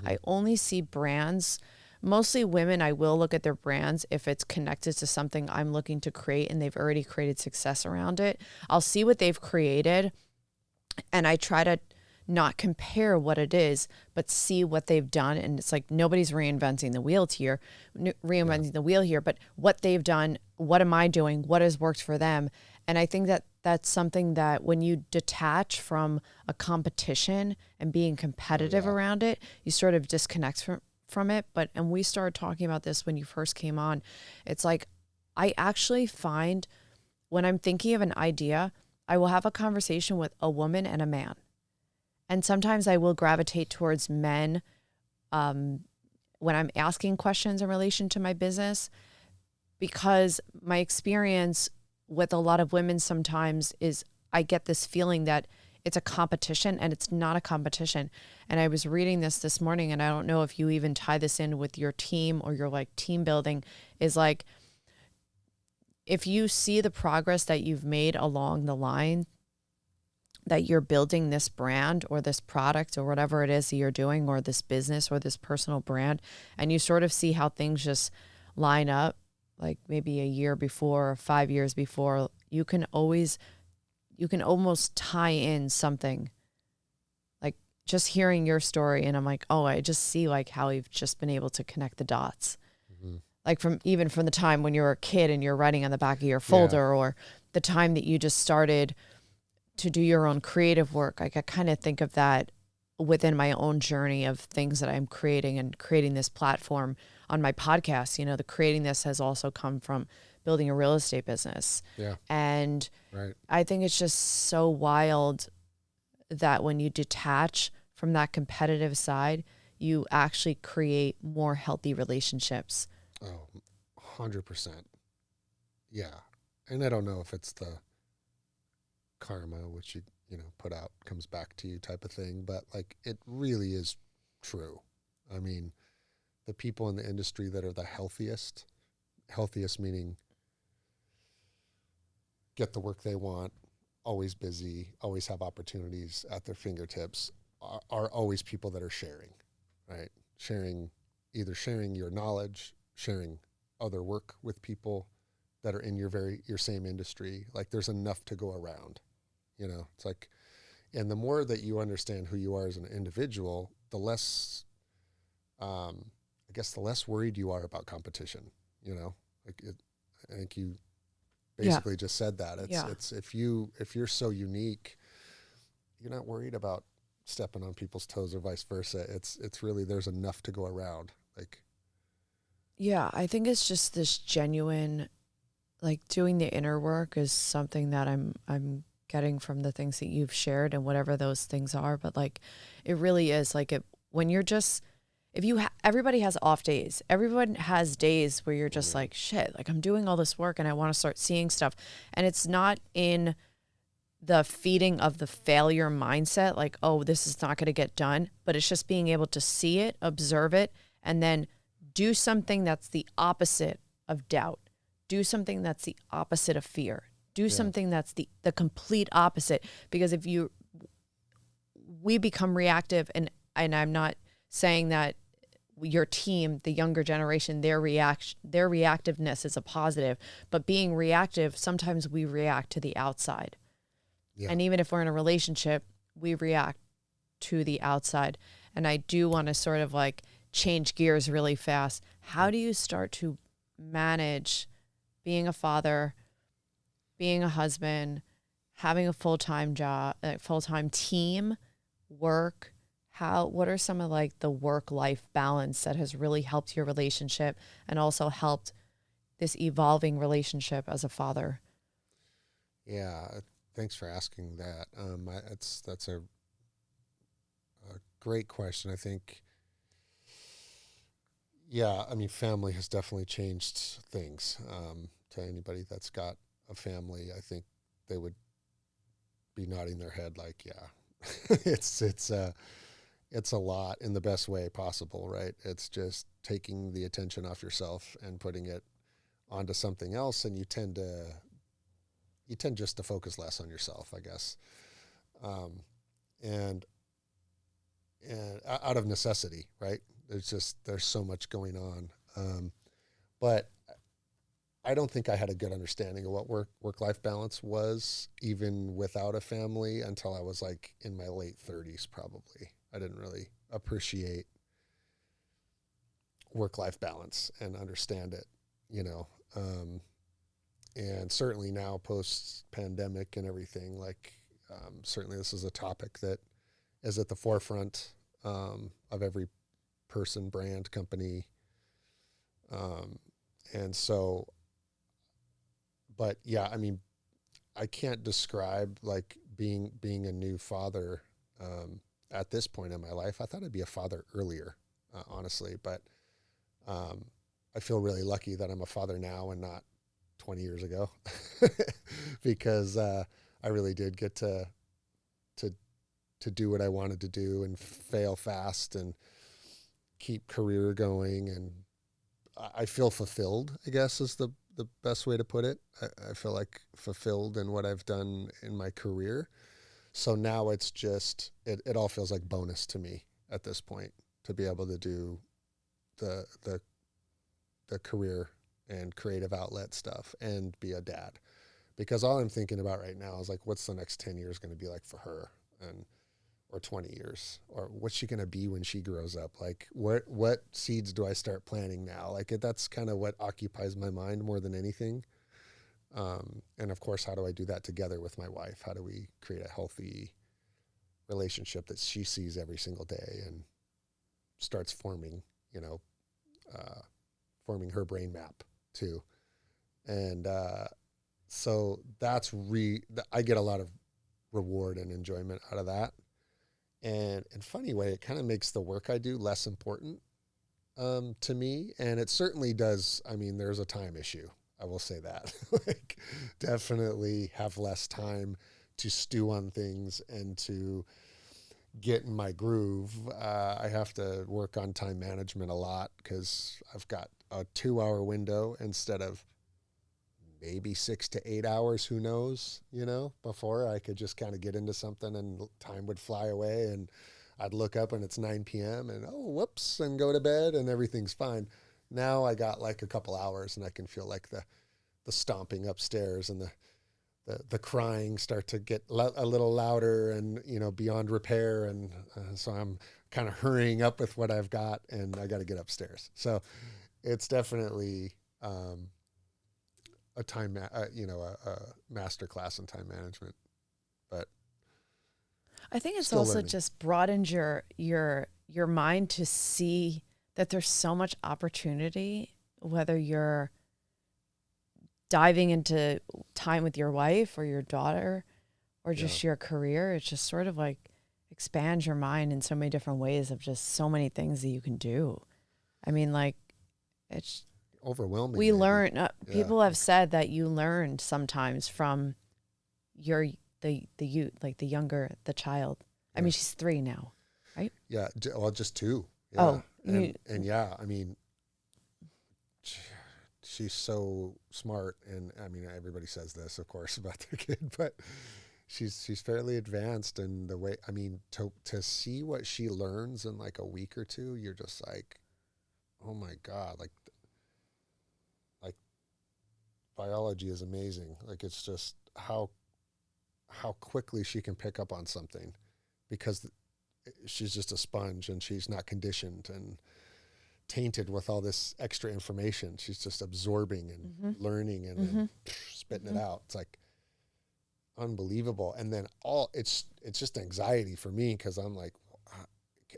I only see brands, mostly women, I will look at their brands if it's connected to something I'm looking to create and they've already created success around it. I'll see what they've created and I try to not compare what it is, but see what they've done. And it's like nobody's reinventing the wheel here, but what they've done, what am I doing? What has worked for them? And I think that that's something that when you detach from a competition and being competitive around it, you sort of disconnect from it. And we started talking about this when you first came on. It's like, I actually find when I'm thinking of an idea, I will have a conversation with a woman and a man. And sometimes I will gravitate towards men when I'm asking questions in relation to my business, because my experience with a lot of women sometimes is I get this feeling that it's a competition, and it's not a competition. And I was reading this morning, and I don't know if you even tie this in with your team or your like team building, is like, if you see the progress that you've made along the line, that you're building this brand or this product or whatever it is that you're doing, or this business or this personal brand, and you sort of see how things just line up, like maybe a year before or 5 years before, you can almost tie in something. Like just hearing your story, and I'm like, oh, I just see like how you've just been able to connect the dots. Like from the time when you were a kid and you're writing on the back of your folder, or the time that you just started to do your own creative work. Like I kind of think of that within my own journey of things that I'm creating and creating this platform on my podcast. The creating this has also come from building a real estate business. Yeah. And I think it's just so wild that when you detach from that competitive side, you actually create more healthy relationships. Oh, 100%. Yeah. And I don't know if it's the karma, which you put out comes back to you type of thing, but like it really is true. I mean, the people in the industry that are the healthiest meaning get the work they want, always busy, always have opportunities at their fingertips, are always people that are sharing, right? Either sharing your knowledge, sharing other work with people that are in your same industry. Like there's enough to go around. It's like, and the more that you understand who you are as an individual, the less, I guess, the less worried you are about competition. I think you basically just said that. It's if you're so unique, you're not worried about stepping on people's toes or vice versa. It's really, there's enough to go around. Like, yeah, I think it's just this genuine, like doing the inner work is something that I'm getting from the things that you've shared and whatever those things are. But like, it really is like when you're just, everybody has off days. Everyone has days where you're just like, shit, like I'm doing all this work and I want to start seeing stuff. And it's not in the feeding of the failure mindset, like, oh, this is not going to get done, but it's just being able to see it, observe it, and then do something that's the opposite of doubt. do something that's the opposite of fear. Do Yeah. something that's the complete opposite. Because we become reactive, and I'm not saying that your team, the younger generation, their reactiveness is a positive, but being reactive, sometimes we react to the outside. Yeah. And even if we're in a relationship, we react to the outside. And I do want to sort of like change gears really fast. How do you start to manage being a father, being a husband, having a full-time job, a full-time team, work? What are some of like the work-life balance that has really helped your relationship and also helped this evolving relationship as a father? Yeah. Thanks for asking that. That's a great question. I think, yeah, I mean, family has definitely changed things. To anybody that's got a family, I think they would be nodding their head like, yeah, it's a lot in the best way possible, right? It's just taking the attention off yourself and putting it onto something else, and you tend just to focus less on yourself, I guess, and out of necessity, right? There's so much going on, but I don't think I had a good understanding of what work-life balance was, even without a family, until I was like in my late 30s, probably. I didn't really appreciate work-life balance and understand it, you know. And certainly now, post-pandemic and everything, like certainly this is a topic that is at the forefront of every person, brand, company, and so. But yeah, I mean, I can't describe like being a new father at this point in my life. I thought I'd be a father earlier, honestly, but I feel really lucky that I'm a father now and not 20 years ago, because I really did get to do what I wanted to do and fail fast and keep career going, and I feel fulfilled, I guess, is the best way to put it. I feel like fulfilled in what I've done in my career. So now it's just, it all feels like bonus to me at this point to be able to do the career and creative outlet stuff and be a dad. Because all I'm thinking about right now is like, what's the next 10 years going to be like for her, or 20 years, or what's she going to be when she grows up? Like what seeds do I start planting now? Like that's kind of what occupies my mind more than anything. And of course, how do I do that together with my wife? How do we create a healthy relationship that she sees every single day and starts forming, forming her brain map too. And, so that's I get a lot of reward and enjoyment out of that. And in a funny way, it kind of makes the work I do less important to me. And it certainly does. I mean, there's a time issue. I will say that. Like, definitely have less time to stew on things and to get in my groove. I have to work on time management a lot because I've got a 2-hour window instead of maybe 6 to 8 hours, who knows, before I could just kind of get into something and time would fly away and I'd look up and it's 9 p.m. and whoops, and go to bed and everything's fine. Now I got like a couple hours and I can feel like the stomping upstairs and the crying start to get a little louder and, beyond repair. And so I'm kind of hurrying up with what I've got and I got to get upstairs. So it's definitely, a master class in time management, but I think it's still also learning. just broadened your mind to see that there's so much opportunity, whether you're diving into time with your wife or your daughter or just your career. It's just sort of like expands your mind in so many different ways of just so many things that you can do. I mean, like, it's Overwhelming. We learn. People have said that you learned sometimes from the youth, like the child. I mean, she's 3 now, right? Yeah. Well, just 2. Yeah. Oh, and yeah, I mean, she's so smart, and I mean, everybody says this, of course, about their kid, but she's fairly advanced in the way. I mean, to see what she learns in like a week or two, you're just like, oh my God, like biology is amazing. Like, it's just how quickly she can pick up on something, because she's just a sponge, and she's not conditioned and tainted with all this extra information. She's just absorbing and learning and then spitting it out. It's like unbelievable. And then it's just anxiety for me, because I'm like,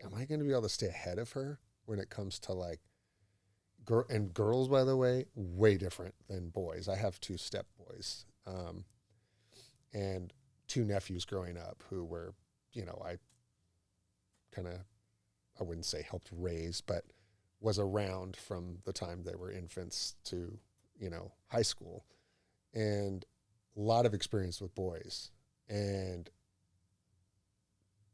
am I going to be able to stay ahead of her when it comes to like girls, by the way, way different than boys. I have 2 step boys, and 2 nephews growing up who were, I wouldn't say helped raise, but was around from the time they were infants to, high school, and a lot of experience with boys. And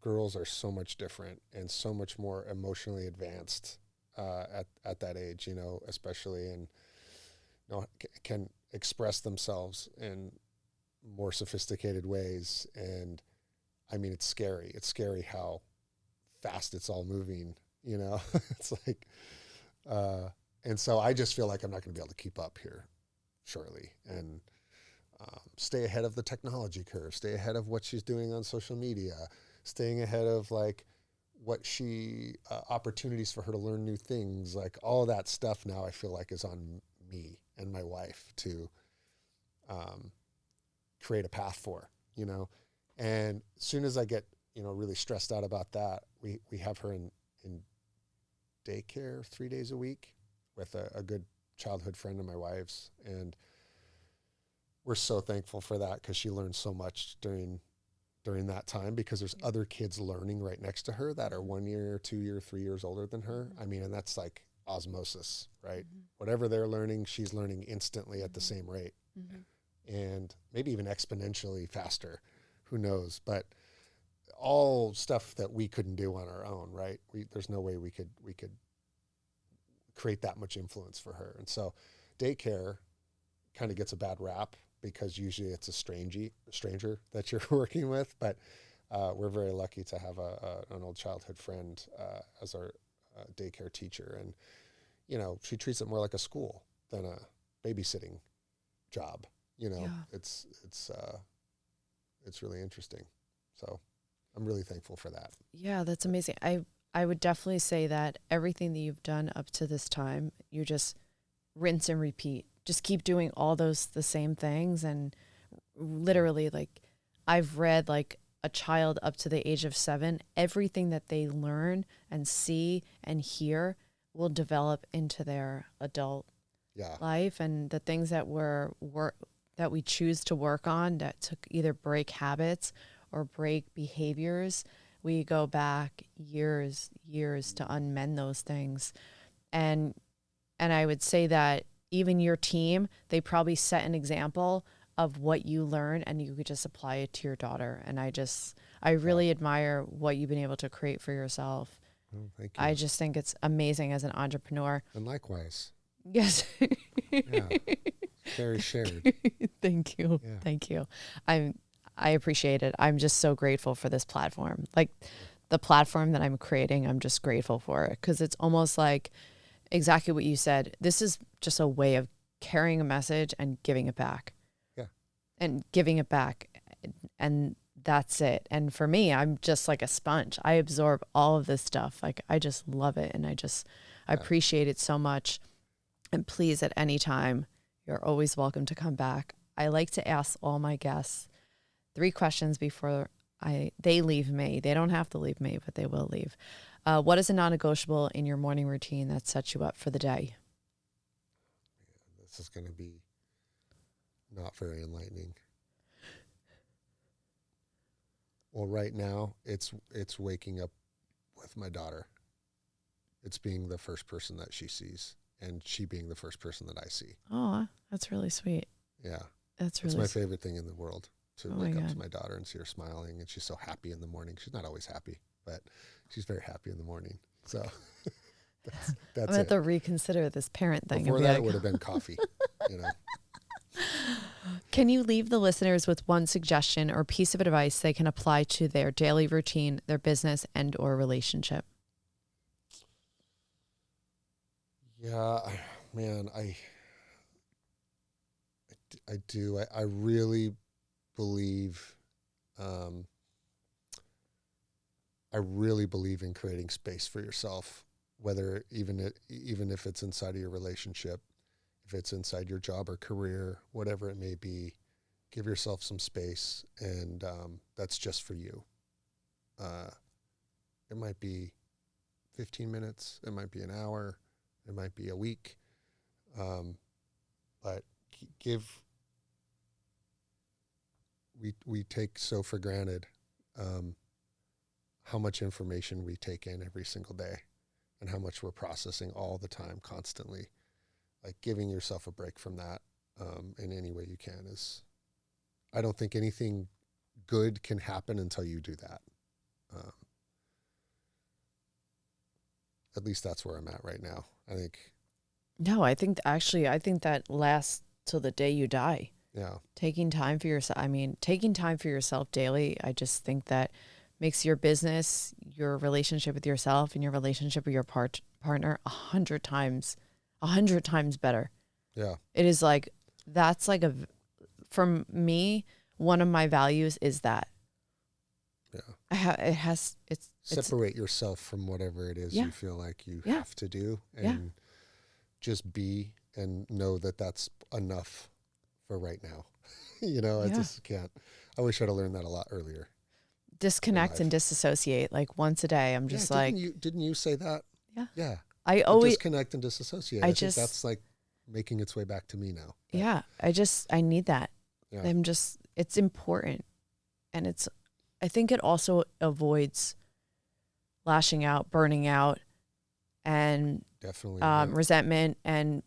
girls are so much different and so much more emotionally advanced at that age, especially, and can express themselves in more sophisticated ways. And I mean, it's scary. It's scary how fast it's all moving, it's like, and so I just feel like I'm not going to be able to keep up here shortly, and stay ahead of the technology curve, stay ahead of what she's doing on social media, staying ahead of like what opportunities for her to learn new things, like all of that stuff now I feel like is on me and my wife to create a path for, and as soon as I get, really stressed out about that, we have her in daycare 3 days a week with a good childhood friend of my wife's. And we're so thankful for that, because she learns so much during that time, because there's other kids learning right next to her that are 1 year, 2 year, 3 years older than her. I mean, and that's like osmosis, right? Whatever they're learning, she's learning instantly at the same rate, and maybe even exponentially faster, who knows? But all stuff that we couldn't do on our own, right? There's no way we could create that much influence for her. And so daycare kind of gets a bad rap, because usually it's a stranger that you're working with. But we're very lucky to have an old childhood friend as our daycare teacher. And, she treats it more like a school than a babysitting job. Yeah. It's really interesting. So I'm really thankful for that. Yeah, that's amazing. I would definitely say that everything that you've done up to this time, you just rinse and repeat. Just keep doing all the same things. And literally, like, I've read like a child up to the age of 7, everything that they learn and see and hear will develop into their adult life. And the things that that we choose to work on that took either break habits or break behaviors, we go back years to unmend those things. And I would say that even your team, they probably set an example of what you learn, and you could just apply it to your daughter. And I really admire what you've been able to create for yourself. Oh, thank you. I just think it's amazing as an entrepreneur. And likewise. Yes. Yeah. Very shared. Thank you. Yeah. Thank you. I appreciate it. I'm just so grateful for this platform. Like the platform that I'm creating, I'm just grateful for it, because it's almost like exactly what you said. This is just a way of carrying a message and giving it back. Yeah. And giving it back. And that's it. And for me, I'm just like a sponge. I absorb all of this stuff. Like, I just love it. And I appreciate it so much. And please, at any time, you're always welcome to come back. I like to ask all my guests 3 questions before they leave me. They don't have to leave me, but they will leave. What is a non-negotiable in your morning routine that sets you up for the day? This is going to be not very enlightening. Well, right now, it's waking up with my daughter. It's being the first person that she sees, and she being the first person that I see. Oh, that's really sweet. Yeah. That's really It's my favorite thing in the world, to Oh wake my up God. to my daughter and see her smiling, and she's so happy in the morning. She's not always happy, but she's very happy in the morning. So That's I'm going it. to have to reconsider this parent thing. Before that, it would have been coffee, you know. Can you leave the listeners with one suggestion or piece of advice they can apply to their daily routine, their business, and or relationship? Yeah, man, I do. I really believe, I really believe in creating space for yourself, whether even if it's inside of your relationship, if it's inside your job or career, whatever it may be, give yourself some space, and that's just for you. It might be 15 minutes, it might be an hour, it might be a week, but we take so for granted how much information we take in every single day and how much we're processing all the time, constantly. Like, giving yourself a break from that in any way you can is, I don't think anything good can happen until you do that. At least that's where I'm at right now. I think. No, I think that lasts till the day you die. Yeah. Taking time for yourself. I mean, taking time for yourself daily, I just think that makes your business, your relationship with yourself, and your relationship with your partner 100 times better. Yeah. It is like, that's like from me, one of my values is that. Yeah. It's separate yourself from whatever it is you feel like you have to do, and just be, and know that that's enough for right now. You know, I just can't. I wish I'd have learned that a lot earlier. Disconnect and disassociate, like once a day. I'm just didn't you say that? Yeah. Yeah. I always disconnect and disassociate. I think that's like making its way back to me now. But, yeah. I need that. Yeah. It's important. And I think it also avoids lashing out, burning out, and definitely resentment, and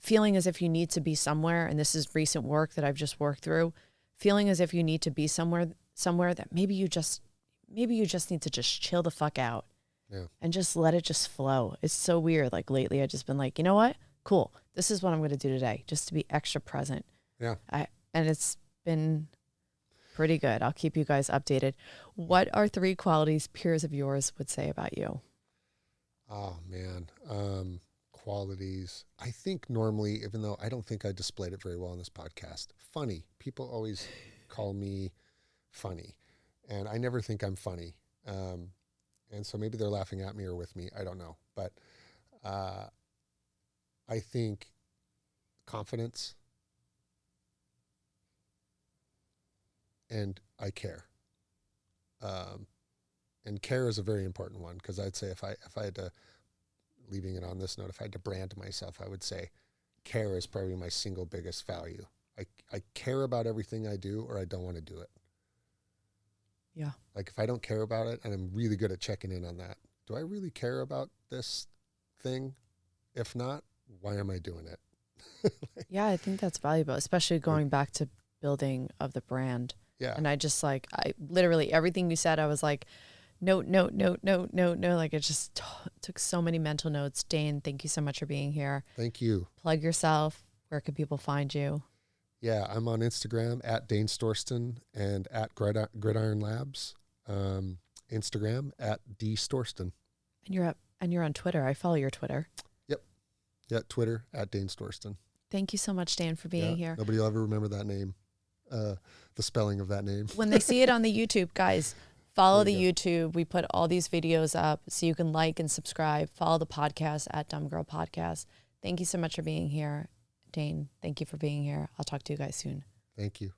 feeling as if you need to be somewhere. And this is recent work that I've just worked through, feeling as if you need to be somewhere that maybe you just need to just chill the fuck out. Yeah. And just let it just flow. It's so weird. Like, lately I've just been like, you know what? Cool. This is what I'm going to do today, just to be extra present. Yeah. And it's been pretty good. I'll keep you guys updated. What are 3 qualities peers of yours would say about you? Oh man. Qualities. I think normally, even though I don't think I displayed it very well on this podcast, funny. People always call me funny, and I never think I'm funny. And so maybe they're laughing at me or with me. I don't know. But I think confidence, and I care. And care is a very important one, because I'd say if I had to, leaving it on this note, if I had to brand myself, I would say care is probably my single biggest value. I care about everything I do, or I don't want to do it. Yeah. Like, if I don't care about it, and I'm really good at checking in on that, do I really care about this thing? If not, why am I doing it? Yeah, I think that's valuable, especially going back to building of the brand. Yeah. And I literally, everything you said, I was like, note. Like, it just took so many mental notes. Dane, thank you so much for being here. Thank you. Plug yourself. Where can people find you? Yeah, I'm on Instagram at Dane Storrusten and at Gridiron Labs. Instagram at D Storrusten. And you're on Twitter. I follow your Twitter. Yep. Yeah, Twitter at Dane Storrusten. Thank you so much, Dan, for being here. Nobody will ever remember that name, the spelling of that name. When they see it on the YouTube, guys, follow the YouTube. We put all these videos up so you can like and subscribe. Follow the podcast at Dumb Girl Podcast. Thank you so much for being here. Dane, thank you for being here. I'll talk to you guys soon. Thank you.